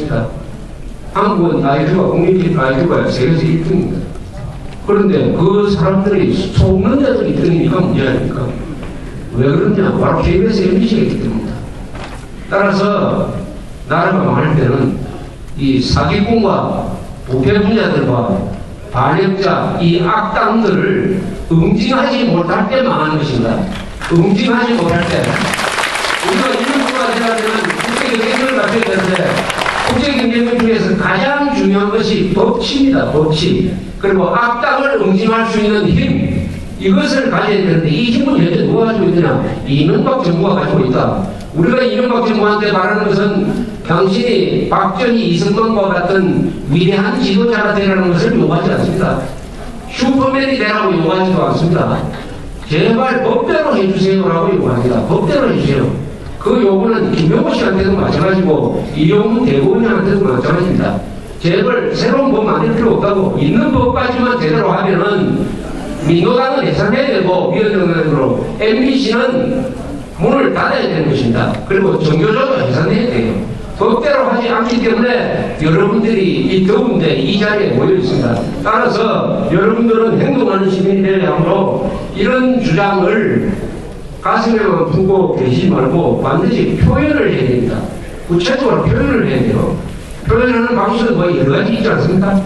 있습니다. 한국은 IQ가 국민 IQ가 세계에서 1등입니다. 그런데 그 사람들이 속는 데도 1등이니까 문제 아닙니까? 왜 그러냐? 바로 KBS, MBC가 있기 때문입니다. 따라서 나라가 망할 때는 이 사기꾼과 부패 분야들과 반역자, 이 악당들을 응징하지 못할 때 망하는 것입니다. 응징하지 못할 때 우리가 이런 국가가 되려면 국제경쟁력을 갖춰야 되는데 국제경쟁력 중에서 가장 중요한 것이 법치입니다. 법치. 그리고 악당을 응징할 수 있는 힘, 이것을 가져야 되는데 이 힘은 현재 누가 가지고 있느냐? 이명박 정부가 가지고 있다. 우리가 이명박 정부한테 말하는 것은 당신이 박정희, 이승만과 같은 위대한 지도자가 되라는 것을 요구하지 않습니다. 슈퍼맨이 되라고 요구하지도 않습니다. 제발 법대로 해주세요라고 요구합니다. 법대로 해주세요. 그 요구는 김용호 씨한테도 마찬가지고 이용훈 대법원장한테도 마찬가지입니다. 제발 새로운 법 만들 필요 없다고, 있는 법까지만 제대로 하면은 민노당은 해산해야 되고 위원장으로 MBC는 문을 닫아야 되는 것입니다. 그리고 정교조도 해산해야 돼요. 법대로 하지 않기 때문에 여러분들이 이 더운데 이 자리에 모여 있습니다. 따라서 여러분들은 행동하는 시민이 될 양으로 이런 주장을 가슴에만 품고 계시지 말고 반드시 표현을 해야 됩니다. 구체적으로 표현을 해야 돼요. 표현하는 방식은 뭐 여러 가지 있지 않습니까?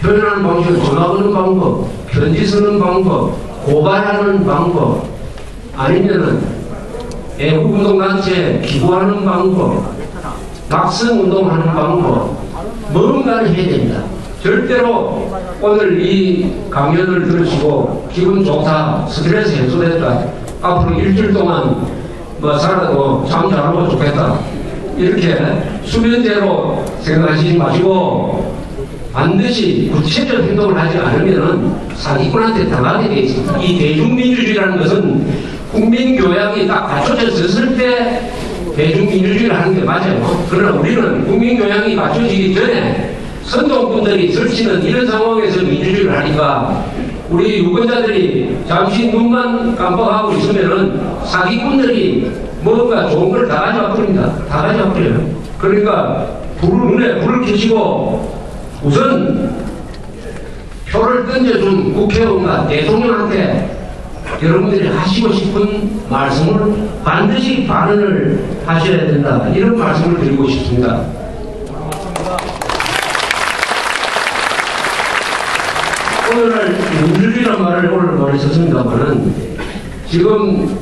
표현하는 방식은 전화 거는 방법, 편지 쓰는 방법, 고발하는 방법, 아니면은 애국운동단체에 기부하는 방법, 낙선운동하는 방법, 뭔가를 해야 됩니다. 절대로 오늘 이 강연을 들으시고 기분 좋다, 스트레스 해소됐다, 앞으로 일주일 동안 뭐 살아도 참 잘하고 좋겠다, 이렇게 수면제로 생각하시지 마시고 반드시 구체적 행동을 하지 않으면 사기꾼한테 당하게 되어 있습니다. 이 대중민주주의라는 것은 국민교양이 딱 갖춰졌을 때 대중민주주의를 하는 게 맞아요. 그러나 우리는 국민교양이 갖춰지기 전에 선동꾼들이 설치는 이런 상황에서 민주주의를 하니까 우리 유권자들이 잠시 눈만 깜빡하고 있으면은 사기꾼들이 뭔가 좋은 걸 다 가져와 버립니다. 다 가져와 버려요. 그러니까 눈에 불을 켜시고 우선 표를 던져준 국회의원과 대통령한테 여러분들이 하시고 싶은 말씀을 반드시 발언을 하셔야 된다, 이런 말씀을 드리고 싶습니다. 오늘 민주주의라는 말을 오늘 많이 썼습니다만은 지금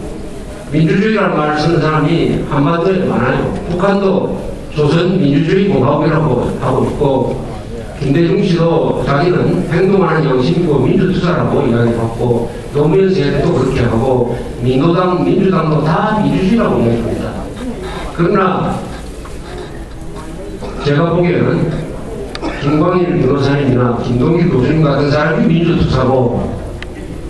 민주주의라는 말을 쓰는 사람이 한반도에 많아요. 북한도 조선 민주주의 공화국이라고 하고 있고, 김대중 씨도 자기는 행동하는 양심이고 민주투사라고 이야기하고, 노무현 세대도 그렇게 하고, 민노당, 민주당도 다 민주주의라고 이야기합니다. 그러나 제가 보기에는 김광일 변호사님이나 김동길 교수님 같은 사람이 민주투사고,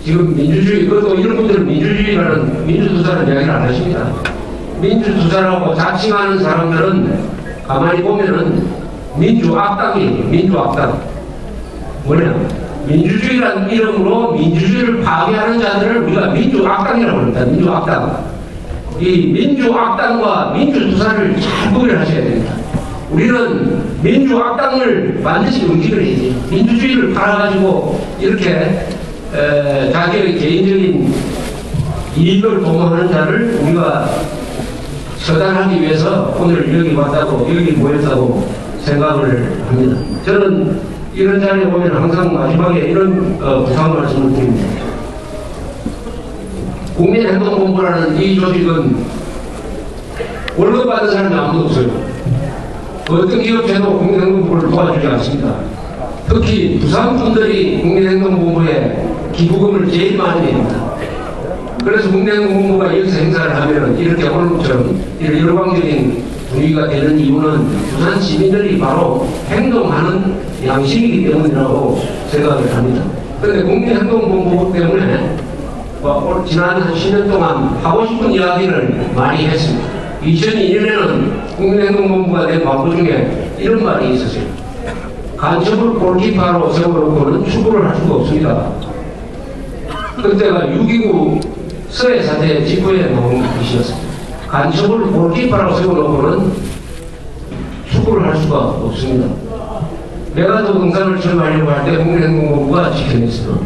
지금 민주주의, 그것도 이런 분들은 민주주의라는, 민주투사라는 이야기를 안 하십니다. 민주투사라고 자칭하는 사람들은 가만히 보면은 민주악당이에요. 민주악당. 뭐냐? 민주주의라는 이름으로 민주주의를 파괴하는 자들을 우리가 민주악당이라고 합니다. 민주악당. 이 민주악당과 민주투사를 잘 구별을 하셔야 됩니다. 우리는 민주악당을 반드시 응징을 해야지. 민주주의를 팔아가지고 이렇게 자기의 개인적인 이익을 도모하는 자를 우리가 처단하기 위해서 오늘 여기 왔다고, 여기 모였다고 생각을 합니다. 저는 이런 자리에 보면 항상 마지막에 이런 부탁 말씀을 드립니다. 국민행동본부라는 이 조직은 월급 받은 사람이 아무도 없어요. 어떤 기업체도 국민행동본부를 도와주지 않습니다. 특히 부산분들이 국민행동본부에 기부금을 제일 많이 냅니다. 그래서 국민행동본부가 여기서 행사를 하면 이렇게 오늘처럼 이런 열광적인 분위기가 되는 이유는 부산 시민들이 바로 행동하는 양식이기 때문이라고 생각을 합니다. 그런데 국민행동본부 때문에 지난 한 10년 동안 하고 싶은 이야기를 많이 했습니다. 2002년에는 국민행동본부가 낸 광고 중에 이런 말이 있었어요. 간첩을 골키퍼로 세워놓고는 추구를 할 수가 없습니다. 그때가 6.29 서해 사태 직후에 나온 것이었습니다. 간첩을 골키퍼로 세워놓고는 촛불을 할 수가 없습니다. 내가 노동당을 출마하려고 할 때 국민행동본부가 지켜냈어요.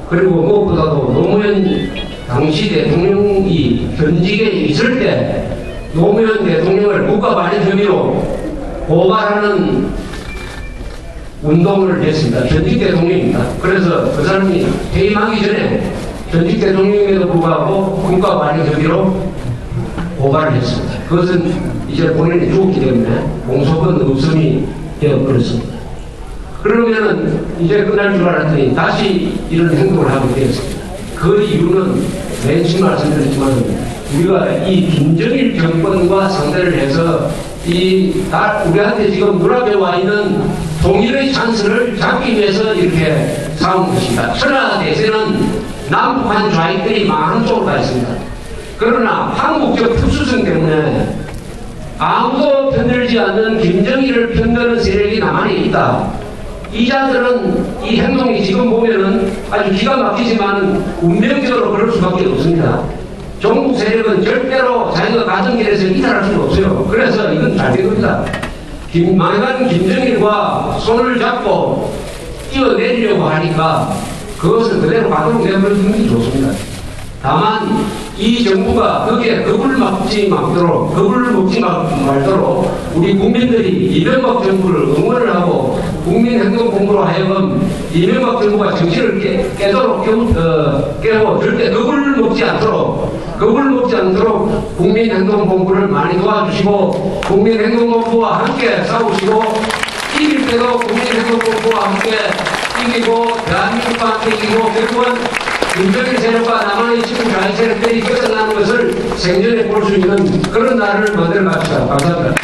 그리고 무엇보다도 노무현 당시 대통령이 현직에 있을 때 노무현 대통령을 국가반입 혐의로 고발하는 운동을 했습니다. 현직 대통령입니다. 그래서 그 사람이 퇴임하기 전에 현직 대통령임에도 불구하고 국가반입 혐의로 고발을 했습니다. 그것은 이제 본인이 죽었기 때문에 공소권 없음이 되어버렸습니다. 그러면은 이제 끝날 줄 알았더니 다시 이런 행동을 하게 되었습니다. 그 이유는 맨 처음 말씀드렸지만 우리가 이 김정일 정권과 상대를 해서 우리한테 지금 눈앞에 와 있는 통일의 찬스를 잡기 위해서 이렇게 싸운 것입니다. 천하대세는 남북한 좌익들이 많은 쪽으로 가 있습니다. 그러나 한국적 특수성 때문에 아무도 편들지 않는 김정일을 편드는 세력이 남한에 있다. 이 자들은 이 행동이 지금 보면은 아주 기가 막히지만 운명적으로 그럴 수밖에 없습니다. 종북 세력은 절대로 자기가 가던 길에서 이탈할 수가 없어요. 그래서 이건 잘 된 겁니다. 망해간 김정일과 손을 잡고 뛰어내리려고 하니까 그것을 그대로 가도록 내버려두는 게 좋습니다. 다만 이 정부가 거기에 겁을 먹지 말도록 우리 국민들이 이명박 정부를 응원을 하고 국민행동본부로 하여금 이명박 정부가 정신을 깨고 절대 겁을 먹지 않도록 국민행동본부를 많이 도와주시고 국민행동본부와 함께 싸우시고 이길 때도 국민행동본부와 함께 이기고 대한민국과 함께 이기고 결국은 김정일 세력과 남한의 친구 좌익 세력들이 끝나는 것을 생전에 볼 수 있는 그런 날을 만들어 갑시다. 감사합니다.